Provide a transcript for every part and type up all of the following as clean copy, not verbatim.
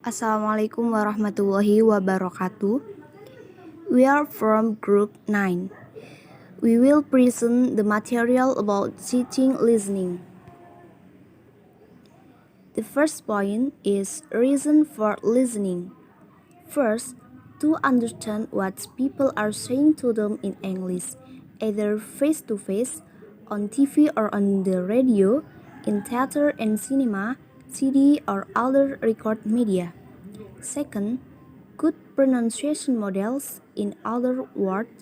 Assalamualaikum warahmatullahi wabarakatuh. We are from Group 9. We will present the material about teaching listening. The first point is reason for listening. First, to understand what people are saying to them in English, either face to face, on TV or on the radio, in theater and cinema, CD or other record media. Second, good pronunciation models, in other words,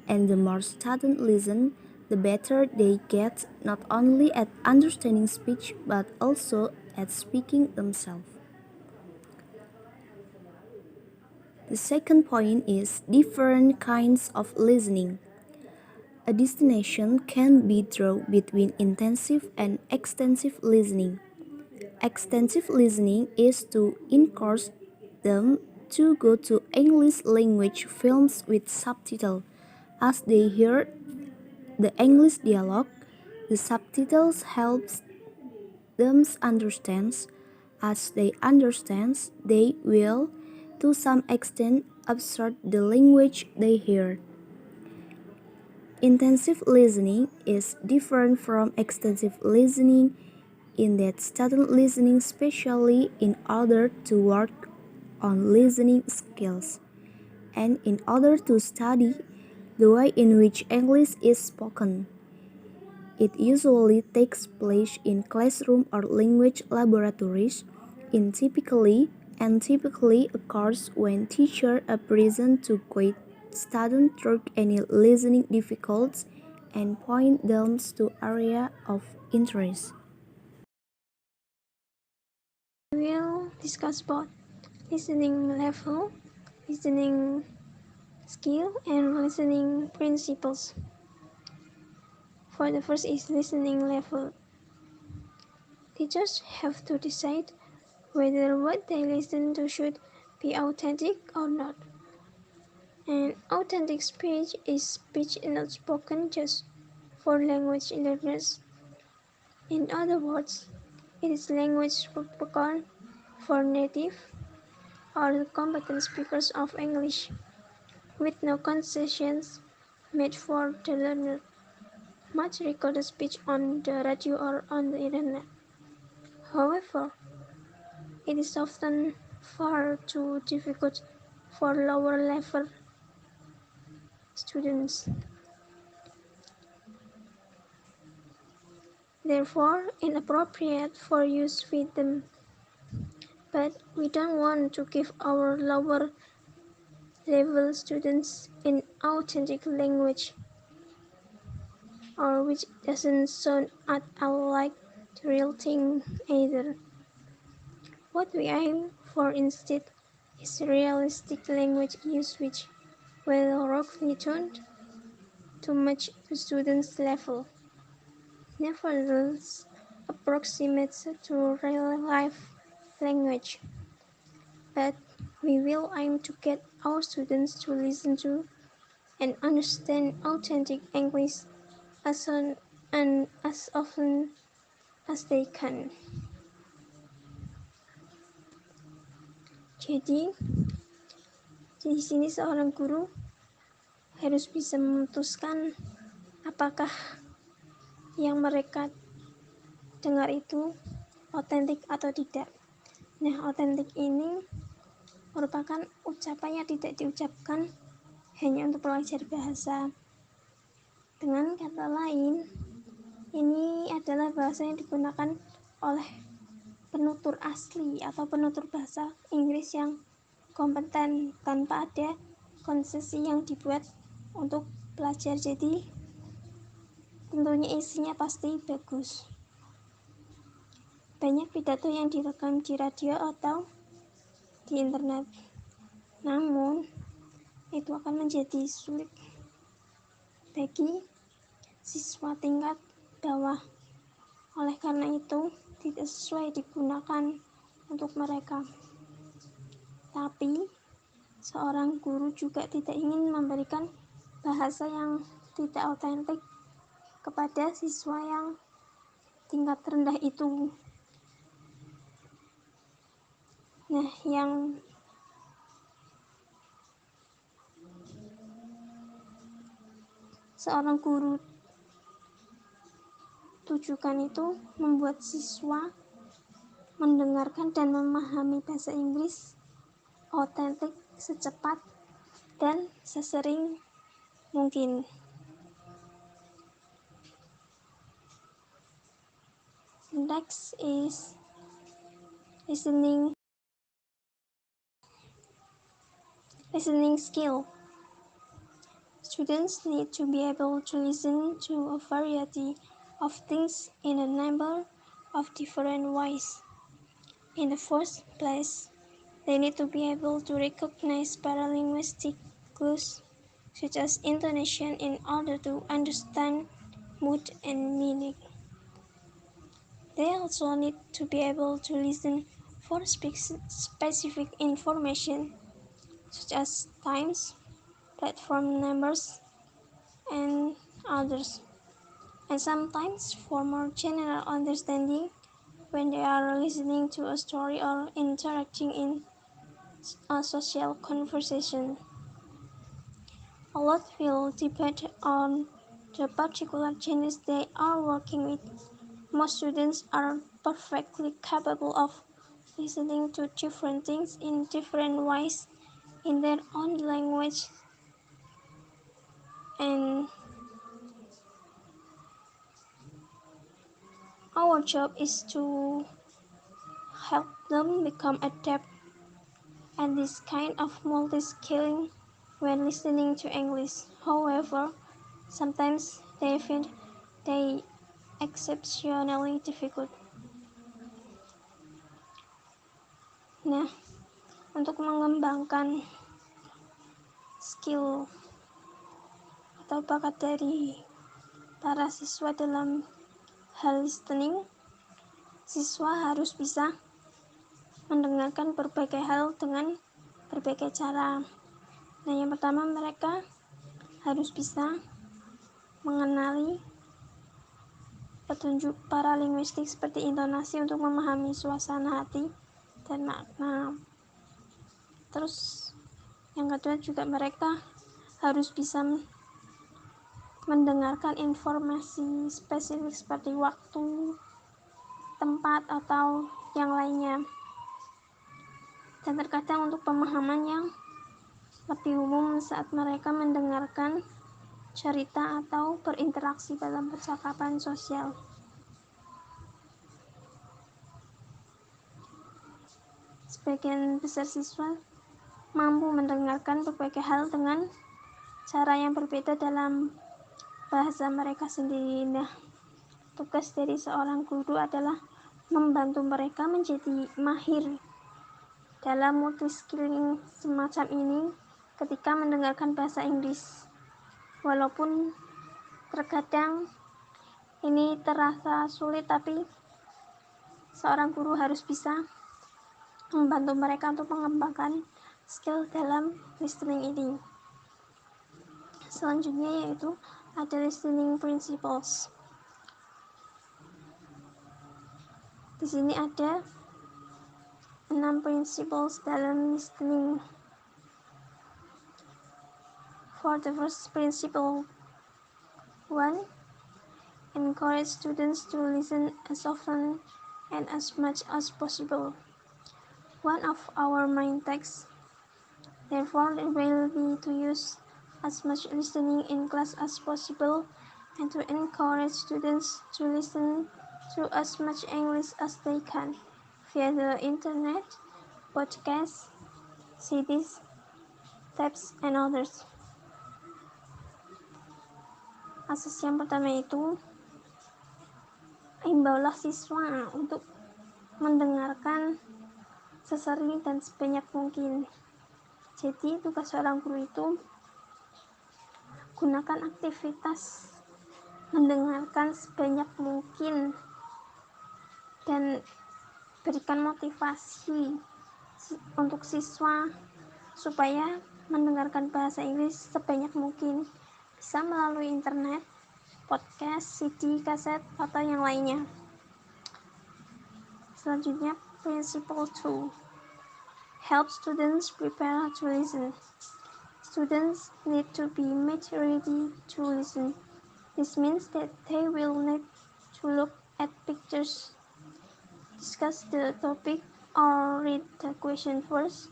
and the more students listen, the better they get not only at understanding speech but also at speaking themselves. The second point is different kinds of listening. A distinction can be drawn between intensive and extensive listening. Extensive listening is to encourage them to go to English language films with subtitles. As they hear the English dialogue, the subtitles helps them understand. As they understand, they will, to some extent, absorb the language they hear. Intensive listening is different from extensive listening in that student listening specially in order to work on listening skills and in order to study the way in which English is spoken. It usually takes place in classroom or language laboratories and typically occurs when teachers are present to guide students through any listening difficulties and point them to areas of interest. We will discuss both listening level, listening skill, and listening principles. For the first is listening level. Teachers have to decide whether what they listen to should be authentic or not. An authentic speech is speech not spoken just for language learners. In other words, it is language spoken for native or competent speakers of English, with no concessions made for the learner. Much recorded speech on the radio or on the internet. However, it is often far too difficult for lower level students. Therefore, inappropriate for use with them. But we don't want to give our lower level students an authentic language or which doesn't sound at all like the real thing either. What we aim for instead is realistic language use which will roughly tuned to match the student's level. Nevertheless, approximates to real-life language. But we will aim to get our students to listen to and understand authentic English as soon and as often as they can. Jadi, di sini seorang guru harus bisa memutuskan apakah yang mereka dengar itu otentik atau tidak. Nah, otentik ini merupakan ucapan yang tidak diucapkan hanya untuk belajar bahasa. Dengan kata lain, ini adalah bahasa yang digunakan oleh penutur asli atau penutur bahasa Inggris yang kompeten tanpa ada konsesi yang dibuat untuk belajar. Jadi tentunya isinya pasti bagus. Banyak pidato yang direkam di radio atau di internet, namun itu akan menjadi sulit bagi siswa tingkat bawah. Oleh karena itu, tidak sesuai digunakan untuk mereka. Tapi, seorang guru juga tidak ingin memberikan bahasa yang tidak otentik kepada siswa yang tingkat rendah itu. Nah, yang seorang guru tujukan itu membuat siswa mendengarkan dan memahami bahasa Inggris otentik, secepat, dan sesering mungkin. Next is listening skill. Students need to be able to listen to a variety of things in a number of different ways. In the first place, they need to be able to recognize paralinguistic clues, such as intonation, in order to understand mood and meaning. They also need to be able to listen for specific information, such as times, platform numbers, and others, and sometimes for more general understanding when they are listening to a story or interacting in a social conversation. A lot will depend on the particular genres they are working with. Most students are perfectly capable of listening to different things in different ways in their own language, and our job is to help them become adept at this kind of multi-skilling when listening to English. However, sometimes they find they exceptionally difficult. Nah, untuk mengembangkan skill atau bakat dari para siswa dalam hal listening, siswa harus bisa mendengarkan berbagai hal dengan berbagai cara. Nah, yang pertama, mereka harus bisa mengenali petunjuk paralinguistik seperti intonasi untuk memahami suasana hati dan makna. Terus yang kedua juga mereka harus bisa mendengarkan informasi spesifik seperti waktu, tempat, atau yang lainnya. Dan terkadang untuk pemahaman yang lebih umum saat mereka mendengarkan cerita atau berinteraksi dalam percakapan sosial. Sebagian besar siswa mampu mendengarkan berbagai hal dengan cara yang berbeda dalam bahasa mereka sendiri. Nah, tugas dari seorang guru adalah membantu mereka menjadi mahir dalam multi-skilling semacam ini ketika mendengarkan bahasa Inggris. Walaupun terkadang ini terasa sulit, tapi seorang guru harus bisa membantu mereka untuk mengembangkan skill dalam listening ini. Selanjutnya yaitu ada listening principles. Di sini ada 6 principles dalam listening. For the first principle, 1. Encourage students to listen as often and as much as possible. One of our main tasks, therefore, will be to use as much listening in class as possible and to encourage students to listen to as much English as they can via the internet, podcasts, CDs, tapes, and others. Asas yang pertama itu, imbaulah siswa untuk mendengarkan sesering dan sebanyak mungkin. Jadi tugas seorang guru itu gunakan aktivitas mendengarkan sebanyak mungkin dan berikan motivasi untuk siswa supaya mendengarkan bahasa Inggris sebanyak mungkin, bisa melalui internet, podcast, CD, kaset, atau yang lainnya. Selanjutnya, principle 2. help students prepare to listen. Students need to be maturity to listen. This means that they will need to look at pictures, discuss the topic, or read the question first.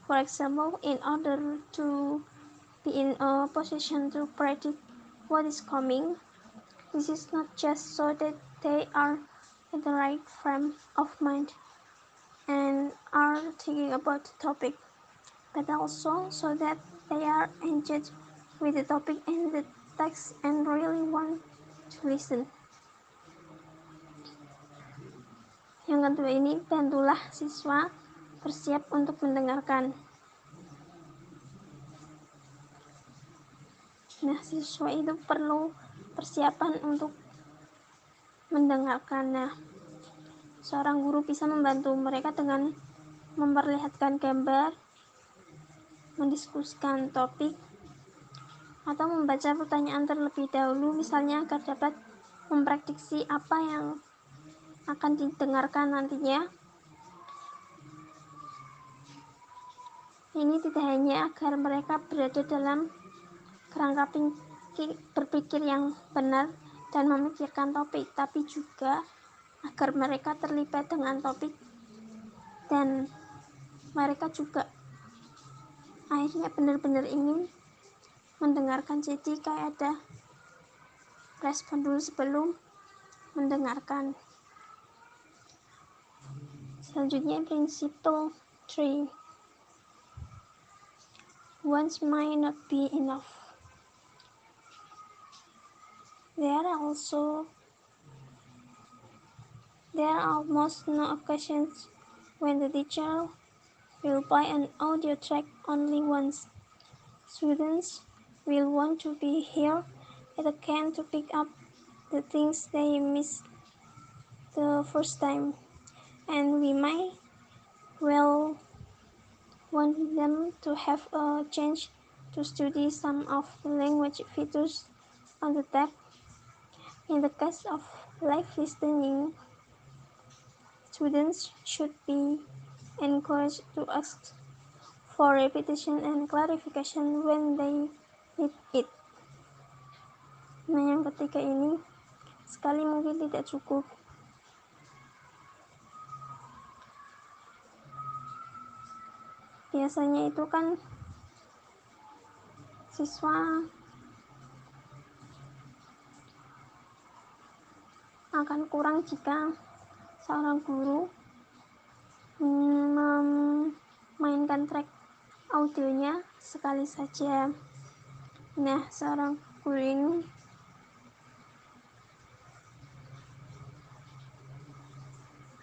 For example, in order to be in a position to predict what is coming, this is not just so that they are in the right frame of mind and are thinking about the topic, but also so that they are engaged with the topic and the text and really want to listen. Yang kedua ini, bantulah siswa bersiap untuk mendengarkan. Nah, siswa itu perlu persiapan untuk mendengarkan. Nah, seorang guru bisa membantu mereka dengan memperlihatkan gambar, mendiskusikan topik, atau membaca pertanyaan terlebih dahulu, misalnya agar dapat memprediksi apa yang akan didengarkan nantinya. Ini tidak hanya agar mereka berada dalam kerangka berpikir yang benar dan memikirkan topik, tapi juga agar mereka terlibat dengan topik dan mereka juga akhirnya benar-benar ingin mendengarkan. Jadi kayak ada respon dulu sebelum mendengarkan. Selanjutnya, principle 3. Once might not be enough. There are almost no occasions when the teacher will play an audio track only once. Students will want to be here again to pick up the things they missed the first time, and we might well want them to have a chance to study some of the language features on the tab. In the case of live listening, students should be encouraged to ask for repetition and clarification when they need it. Nah, yang ketiga ini sekali mungkin tidak cukup. Biasanya itu kan siswa akan kurang jika seorang guru memainkan track audionya sekali saja. Nah, seorang guru ini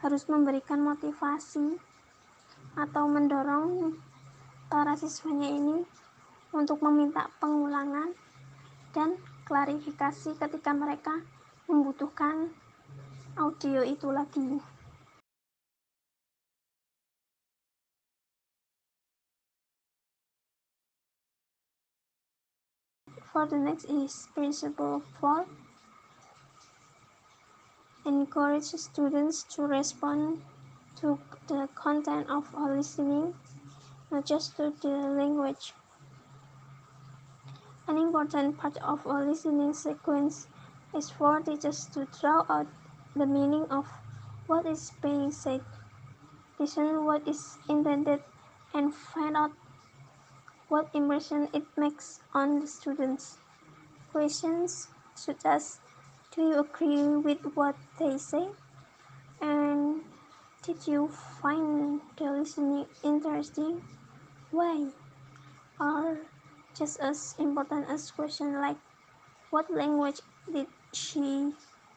harus memberikan motivasi atau mendorong para siswanya ini untuk meminta pengulangan dan klarifikasi ketika mereka membutuhkan audio itu lagi. For the next is principle 4. Encourage students to respond to the content of our listening, not just to the language. An important part of a listening sequence is for teachers to draw out the meaning of what is being said, listen what is intended, and find out what impression it makes on the students. Questions such as, do you agree with what they say? And did you find the listening interesting? Why? Are just as important as questions like, what language did she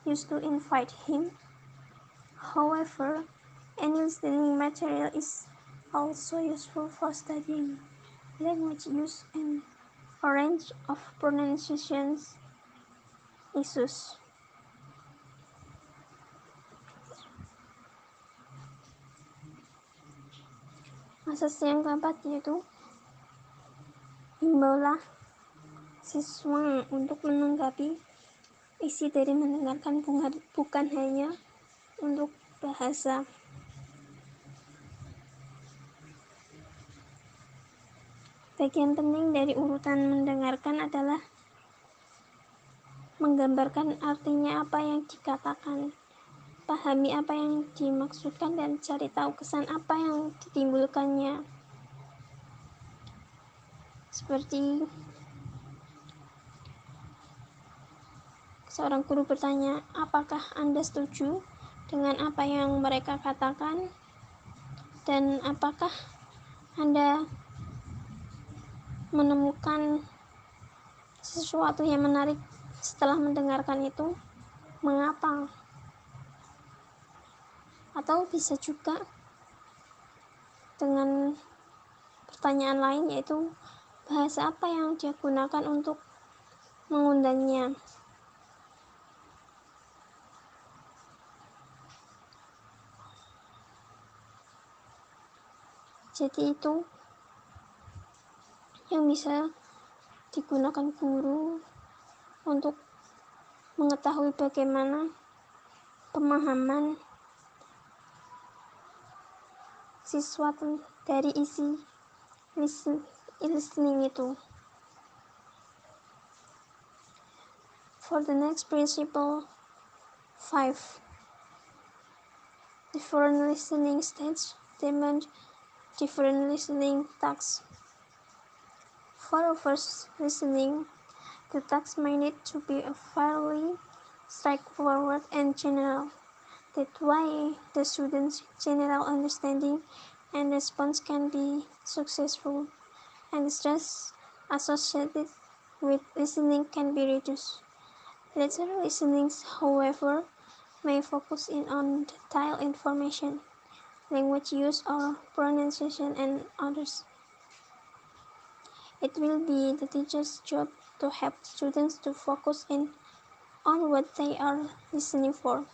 use to invite him? However, any listening material is also useful for studying language use and a range of pronunciation issues. Asas yang keempat yaitu himbaulah siswa untuk menanggapi isi dari mendengarkan, bukan hanya untuk bahasa. Bagian penting dari urutan mendengarkan adalah menggambarkan artinya apa yang dikatakan, pahami apa yang dimaksudkan, dan cari tahu kesan apa yang ditimbulkannya. Seperti seorang guru bertanya, apakah Anda setuju dengan apa yang mereka katakan? Dan apakah Anda menemukan sesuatu yang menarik setelah mendengarkan itu? Mengapa? Atau bisa juga dengan pertanyaan lain, yaitu bahasa apa yang dia gunakan untuk mengundangnya. Jadi itu yang bisa digunakan guru untuk mengetahui bagaimana pemahaman siswa dari isi listening itu. For the next principle 5, different listening stages demand different listening tasks. For a first listening, the task may need to be fairly straightforward and general. That way, the student's general understanding and response can be successful, and the stress associated with listening can be reduced. Later listenings, however, may focus in on detailed information, language use or pronunciation, and others. It will be the teacher's job to help students to focus in on what they are listening for.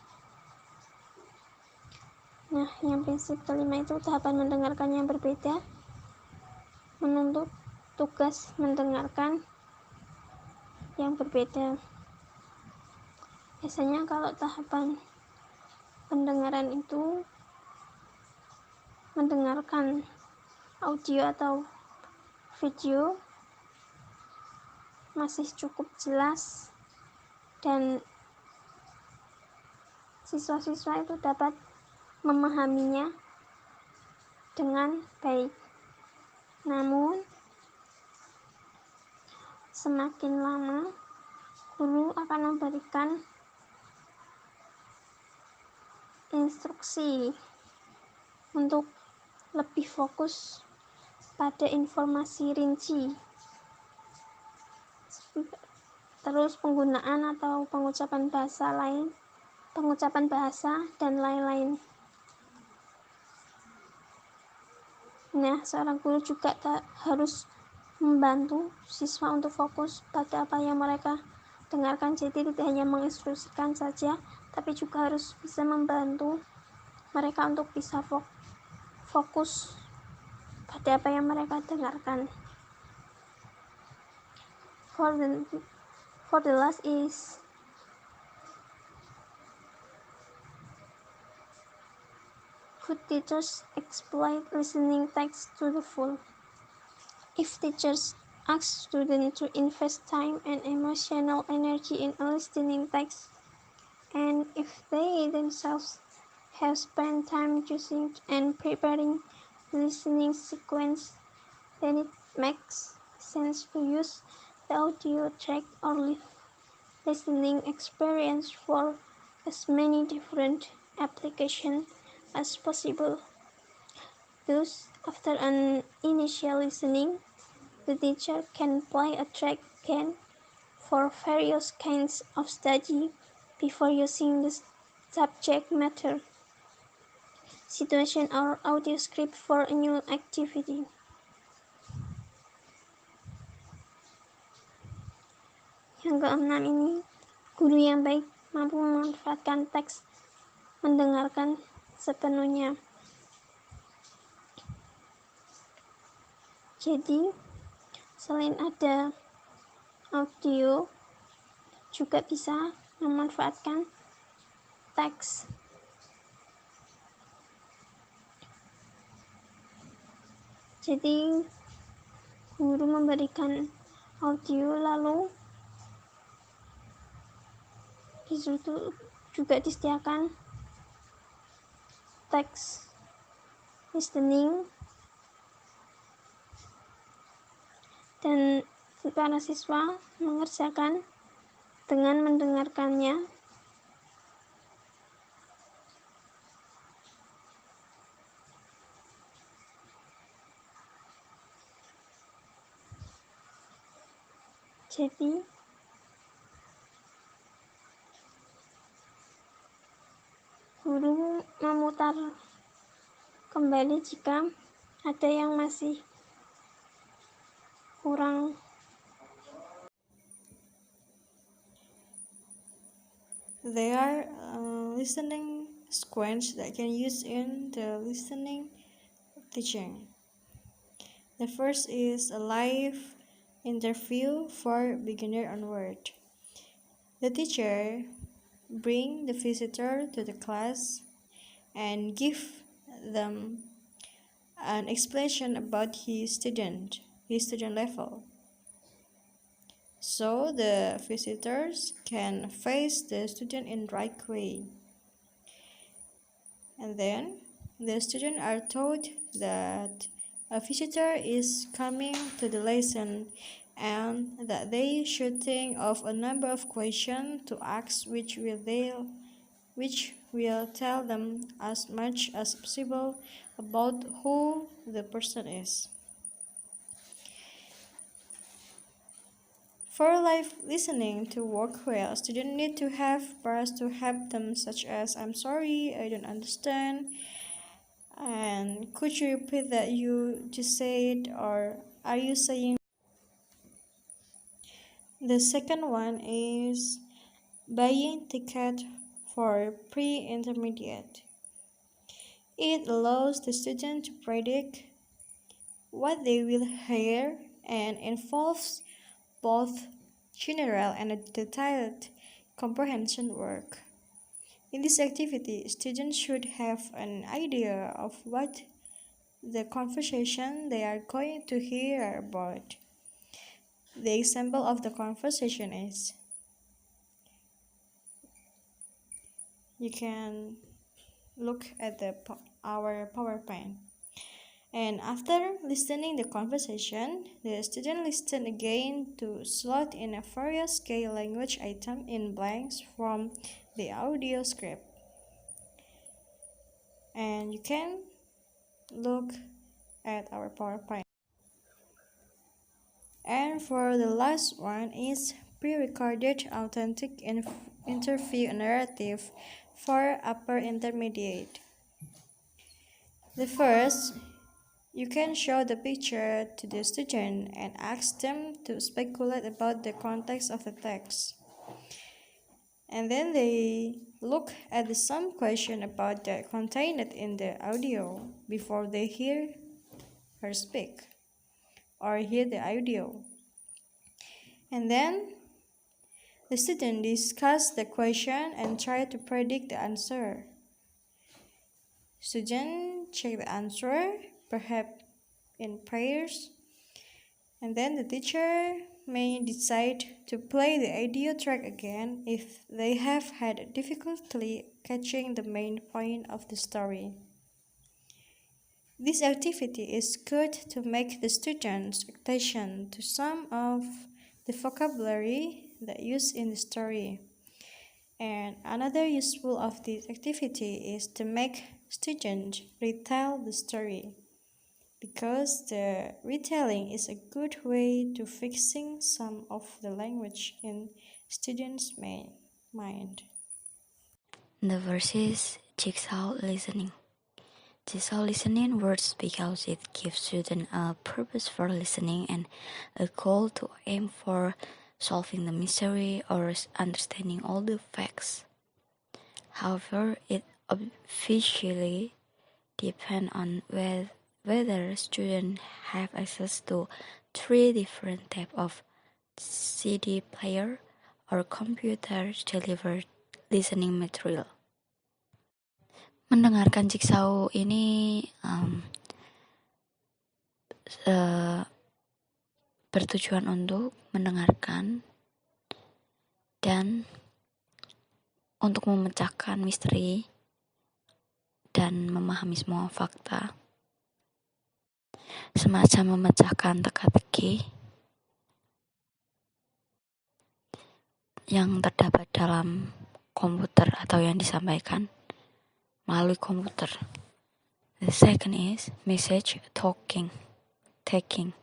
Nah, yang prinsip kelima itu tahapan mendengarkan yang berbeda, menuntut tugas mendengarkan yang berbeda. Biasanya kalau tahapan pendengaran itu mendengarkan audio atau video masih cukup jelas dan siswa-siswa itu dapat memahaminya dengan baik. Namun semakin lama guru akan memberikan instruksi untuk lebih fokus pada informasi rinci, terus penggunaan atau pengucapan bahasa dan lain-lain. Nah, seorang guru juga harus membantu siswa untuk fokus pada apa yang mereka dengarkan. Jadi tidak hanya menginstruksikan saja, tapi juga harus bisa membantu mereka untuk bisa fokus pada apa yang mereka dengarkan. For the last is good teachers exploit listening tasks to the full. If teachers ask students to invest time and emotional energy in a listening task, and if they themselves have spent time choosing and preparing the listening sequence, then it makes sense to use the audio track or listening experience for as many different applications as possible. Thus, after an initial listening, the teacher can play a track again for various kinds of study before using the subject matter, situation, or audio script for a new activity. Yang keenam ini, guru yang baik mampu memanfaatkan teks mendengarkan sepenuhnya. Jadi, selain ada audio, juga bisa memanfaatkan teks. Jadi, Guru memberikan audio lalu disitu juga disediakan teks listening dan para siswa mengerjakan dengan mendengarkannya. Jadi guru memutar kembali jika ada yang masih kurang. There are listening sequence that can use in the listening teaching. The first is a live interview for beginner onward. The teacher bring the visitor to the class and give them an explanation about his student level. So the visitors can face the student in right way. And then the students are told that a visitor is coming to the lesson and that they should think of a number of questions to ask which will tell them as much as possible about who the person is. For live listening to work well, students need to have parts to help them, such as "I'm sorry, I don't understand," and "Could you repeat that you just said," or "Are you saying?" The second one is buying ticket for pre-intermediate. It allows the student to predict what they will hear and involves both general and detailed comprehension work. In this activity, students should have an idea of what the conversation they are going to hear about. The example of the conversation is, you can look at our PowerPoint. And after listening the conversation, the student listen again to slot in a various key language item in blanks from the audio script. And you can look at our PowerPoint. And for the last one is pre-recorded authentic interview narrative for upper intermediate. The first, you can show the picture to the student and ask them to speculate about the context of the text. And then they look at some question about the contained in the audio before they hear her speak or hear the audio. And then the student discuss the question and try to predict the answer. Student check the answer, perhaps in pairs, and then the teacher may decide to play the audio track again if they have had difficulty catching the main point of the story. This activity is good to make the students attention to some of the vocabulary that used in the story. And another useful of this activity is to make students retell the story, because the retelling is a good way to fixing some of the language in students' mind. The first is jigsaw listening. Jigsaw listening works because it gives students a purpose for listening and a goal to aim for solving the mystery or understanding all the facts. However, it officially depends on whether students have access to 3 different types of CD player or computer delivered listening material. Mendengarkan jigsaw ini bertujuan untuk mendengarkan dan untuk memecahkan misteri dan memahami semua fakta, semacam memecahkan teka-teki yang terdapat dalam komputer atau yang disampaikan melalui komputer. The second is message taking.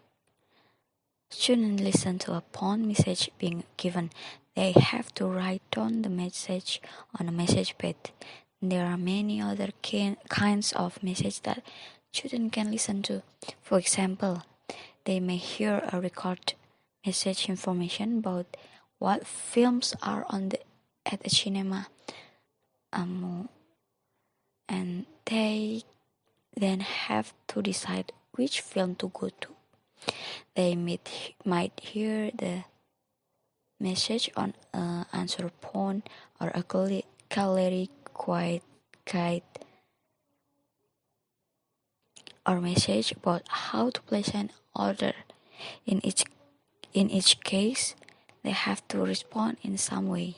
Students listen to a phone message being given. They have to write down the message on a message pad. There are many other kinds of message that students can listen to. For example, they may hear a record message information about what films are at a cinema, and they then have to decide which film to go to. They might hear the message on an answer phone or a gallery guide or message about how to place an order. In each case, they have to respond in some way.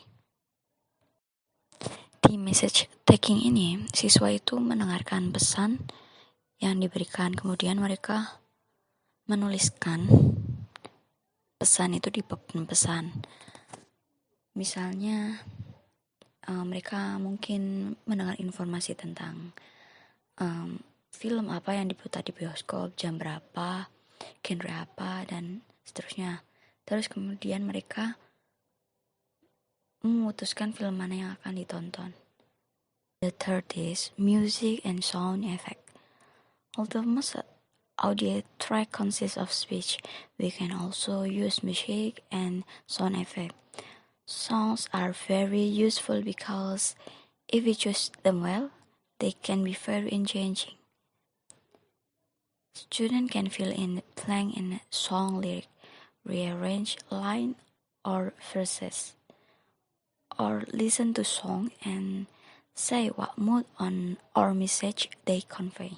Di message taking ini, siswa itu mendengarkan pesan yang diberikan, kemudian mereka menuliskan pesan itu di papan pesan. Misalnya mereka mungkin mendengar informasi tentang film apa yang diputar di bioskop, jam berapa, genre apa, dan seterusnya. Terus kemudian mereka memutuskan film mana yang akan ditonton. The third is music and sound effect. Although most audio track consists of speech, we can also use music and sound effect. Songs are very useful because if we choose them well, they can be very engaging. Students can fill in the blank in a song lyric, rearrange line or verses, or listen to song and say what mood or message they convey.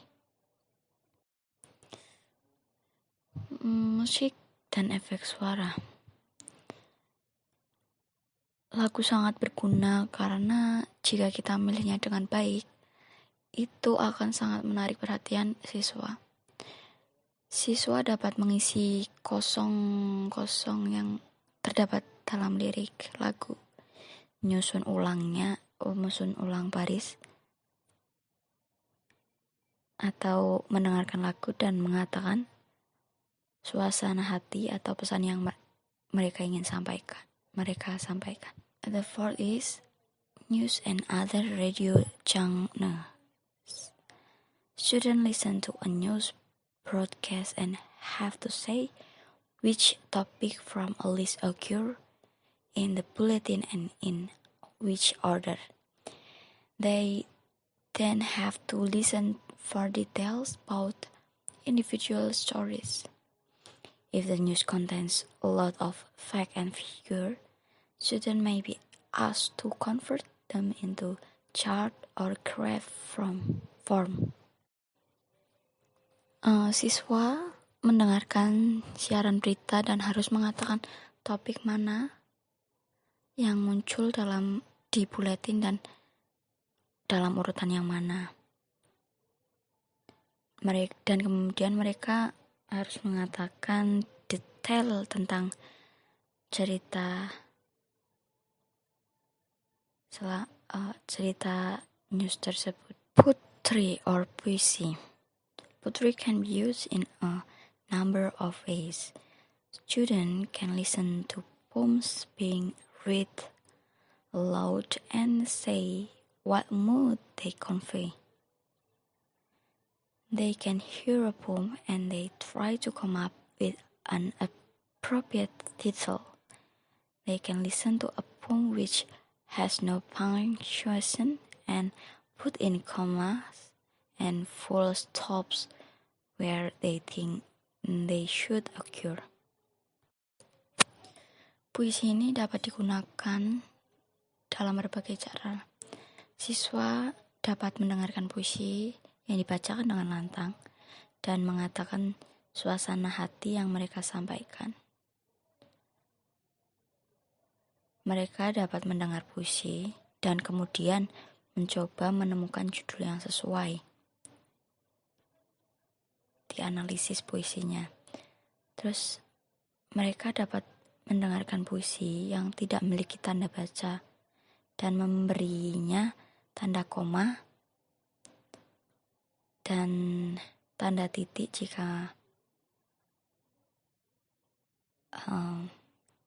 Musik dan efek suara. Lagu sangat berguna karena jika kita memilihnya dengan baik, itu akan sangat menarik perhatian siswa. Siswa dapat mengisi kosong-kosong yang terdapat dalam lirik lagu, menyusun ulang baris, atau mendengarkan lagu dan mengatakan suasana hati atau pesan yang mereka sampaikan. The fourth is news and other radio genre. Students listen to a news broadcast and have to say which topic from a list occur in the bulletin and in which order. They then have to listen for details about individual stories. If the news contains a lot of fact and figure, students may be asked to convert them into chart or graph form. Siswa mendengarkan siaran berita dan harus mengatakan topik mana yang muncul di buletin dan dalam urutan yang mana. Dan kemudian mereka harus mengatakan detail tentang cerita news tersebut. Putri or puisi. Putri can be used in a number of ways. Students can listen to poems being read aloud and say what mood they convey. They can hear a poem and they try to come up with an appropriate title. They can listen to a poem which has no punctuation and put in commas and full stops where they think they should occur. Puisi ini dapat digunakan dalam berbagai cara. Siswa dapat mendengarkan puisi yang dibacakan dengan lantang dan mengatakan suasana hati yang mereka sampaikan. Mereka dapat mendengar puisi dan kemudian mencoba menemukan judul yang sesuai. Dianalisis puisinya. Terus mereka dapat mendengarkan puisi yang tidak memiliki tanda baca dan memberinya tanda koma dan tanda titik jika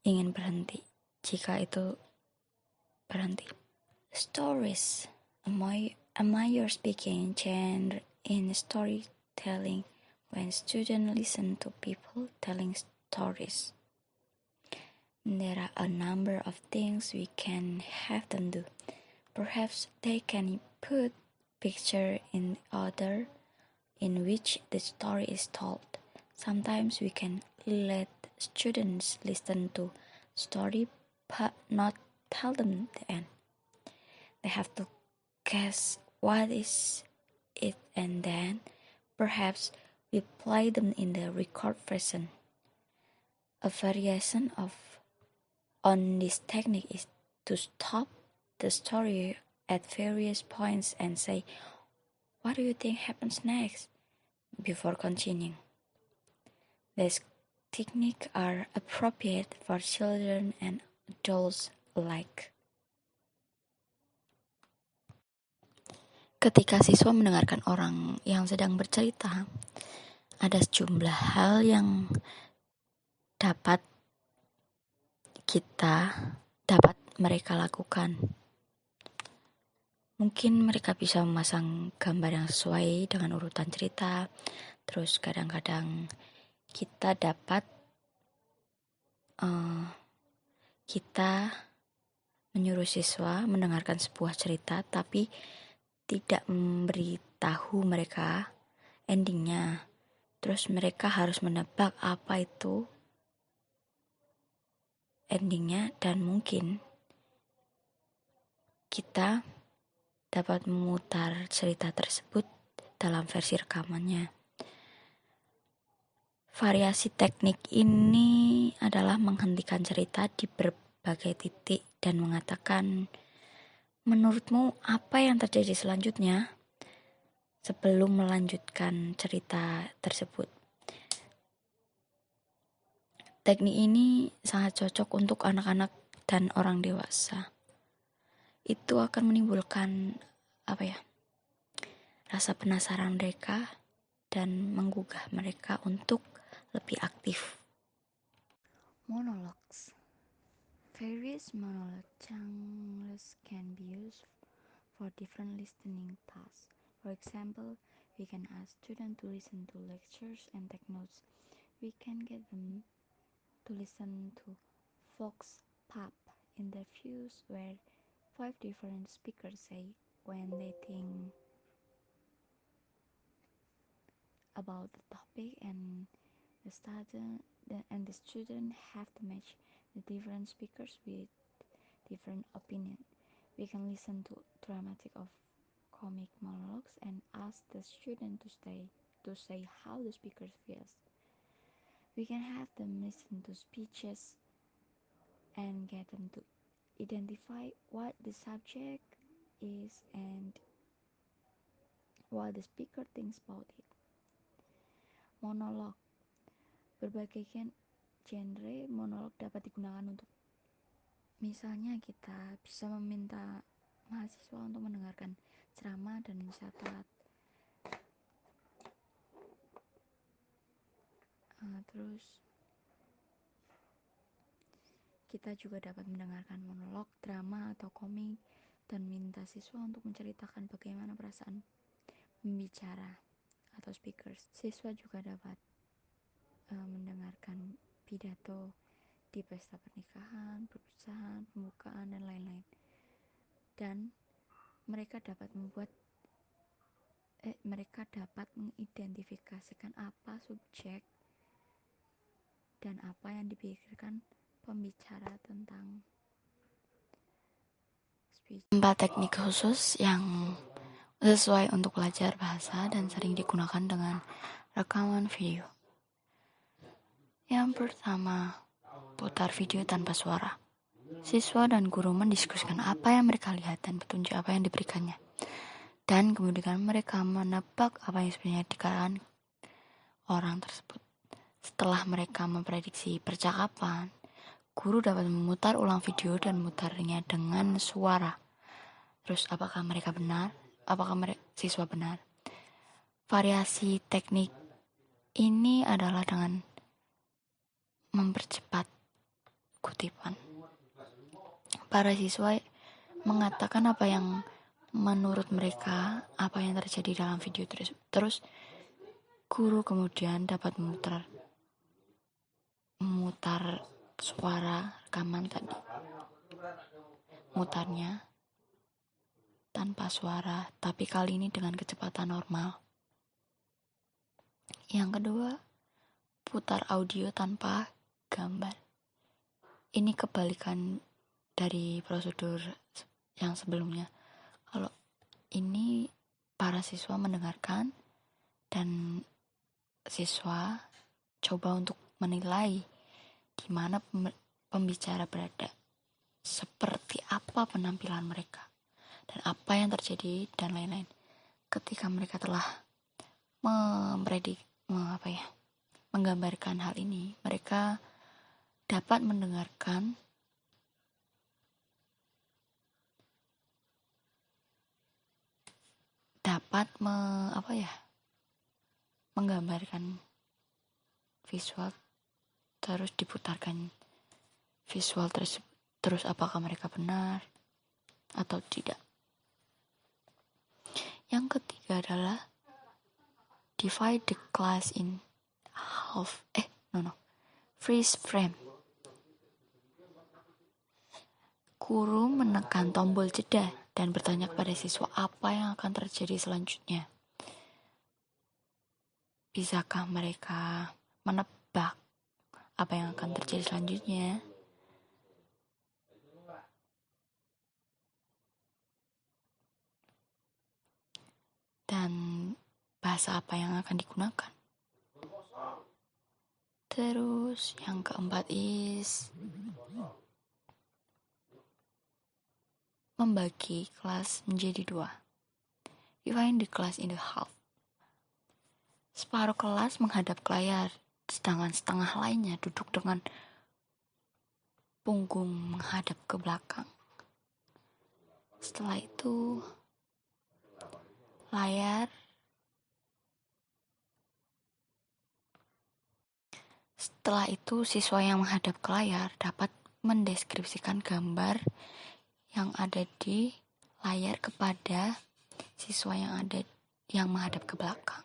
ingin berhenti, jika itu berhenti. Stories, a major speaking genre in storytelling when students listen to people telling stories. There are a number of things we can have them do. Perhaps they can put picture in order in which the story is told. Sometimes we can let students listen to story but not tell them the end. They have to guess what is it, and then perhaps we play them in the record version. A variation on this technique is to stop the story at various points and say, "What do you think happens next?" before continuing. These techniques are appropriate for children and adults alike. Ketika siswa mendengarkan orang yang sedang bercerita, ada sejumlah hal yang dapat mereka lakukan. Mungkin mereka bisa memasang gambar yang sesuai dengan urutan cerita. Terus kadang-kadang kita menyuruh siswa mendengarkan sebuah cerita tapi tidak memberitahu mereka endingnya. Terus mereka harus menebak apa itu endingnya, dan mungkin kita dapat memutar cerita tersebut dalam versi rekamannya. Variasi teknik ini adalah menghentikan cerita di berbagai titik dan mengatakan, "Menurutmu apa yang terjadi selanjutnya?" sebelum melanjutkan cerita tersebut. Teknik ini sangat cocok untuk anak-anak dan orang dewasa. Itu akan menimbulkan rasa penasaran mereka dan menggugah mereka untuk lebih aktif. Monologues. Various monologue genres can be used for different listening tasks. For example, we can ask students to listen to lectures and take notes. We can get them to listen to Vox Pop interviews where 5 different speakers say when they think about the topic, and the student have to match the different speakers with different opinion. We can listen to dramatic of comic monologues and ask the student to say how the speaker feels. We can have them listen to speeches and get them to identify what the subject is and what the speaker thinks about it. Monolog. Berbagai genre monolog dapat digunakan untuk, misalnya kita bisa meminta mahasiswa untuk mendengarkan ceramah dan mencatat. Terus kita juga dapat mendengarkan monolog, drama, atau komik dan minta siswa untuk menceritakan bagaimana perasaan pembicara atau speakers. Siswa juga dapat mendengarkan pidato di pesta pernikahan, perpisahan, pembukaan, dan lain-lain. Dan mereka dapat mengidentifikasikan apa subjek dan apa yang dipikirkan pembicara tentang speech. 4 teknik khusus yang sesuai untuk belajar bahasa dan sering digunakan dengan rekaman video. Yang pertama, putar video tanpa suara. Siswa dan guru mendiskusikan apa yang mereka lihat dan petunjuk apa yang diberikannya. Dan kemudian mereka menebak apa yang sebenarnya dikatakan orang tersebut. Setelah mereka memprediksi percakapan, guru dapat memutar ulang video dan memutarnya dengan suara. Terus apakah mereka benar? Apakah siswa benar? Variasi teknik ini adalah dengan mempercepat kutipan. Para siswa mengatakan apa yang menurut mereka apa yang terjadi dalam video tersebut. Terus guru kemudian dapat memutar suara rekaman tadi. Mutarnya tanpa suara, tapi kali ini dengan kecepatan normal. Yang kedua, putar audio tanpa gambar. Ini kebalikan dari prosedur yang sebelumnya. Kalau ini para siswa mendengarkan dan siswa coba untuk menilai di mana pembicara berada, seperti apa penampilan mereka, dan apa yang terjadi dan lain-lain. Ketika mereka telah menggambarkan hal ini, mereka dapat mendengarkan menggambarkan visual, terus diputarkan visual tersebut. Terus apakah mereka benar atau tidak? Yang ketiga adalah divide the class in half. Freeze frame. Guru menekan tombol jeda dan bertanya kepada siswa apa yang akan terjadi selanjutnya. Bisakah mereka menebak apa yang akan terjadi selanjutnya? Dan bahasa apa yang akan digunakan? Terus yang keempat is membagi kelas menjadi 2. Divide the class into half. Separuh kelas menghadap ke layar, sedangkan setengah lainnya duduk dengan punggung menghadap ke belakang. Setelah itu siswa yang menghadap ke layar dapat mendeskripsikan gambar yang ada di layar kepada siswa yang menghadap ke belakang.